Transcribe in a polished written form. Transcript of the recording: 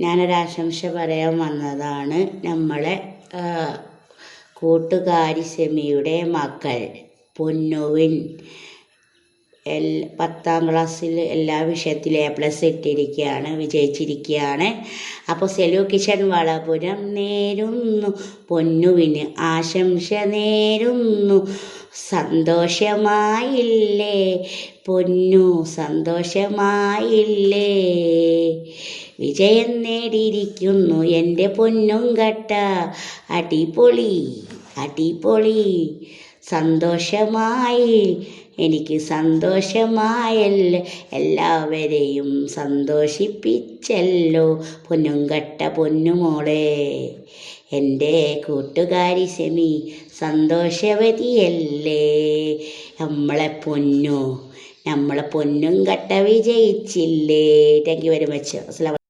ഞാനൊരാശംസ പറയാൻ വന്നതാണ്. നമ്മളെ കൂട്ടുകാരി സെമിയുടെ മക്കൾ പൊന്നുവിൻ 10ാം ക്ലാസ്സിൽ എല്ലാ വിഷയത്തിലും A+ ഇട്ടിരിക്കുകയാണ്, വിജയിച്ചിരിക്കുകയാണ്. അപ്പോൾ സെലു കിഷൻ വളപുരം നേരുന്നു, പൊന്നുവിന് ആശംസ നേരുന്നു. സന്തോഷമായില്ലേ പൊന്നു, സന്തോഷമായില്ലേ? വിജയം നേടിയിരിക്കുന്നു എൻ്റെ പൊന്നും കട്ട. അടിപൊളി അടിപൊളി. സന്തോഷമായി, എനിക്ക് സന്തോഷമായല്ലോ. എല്ലാവരെയും സന്തോഷിപ്പിച്ചല്ലോ പൊന്നും കട്ട പൊന്നുമോളെ. എൻ്റെ കൂട്ടുകാരി സെമി സന്തോഷവതിയല്ലേ? നമ്മളെ പൊന്നും കട്ട വിജയിച്ചില്ലേ? Thank you very much.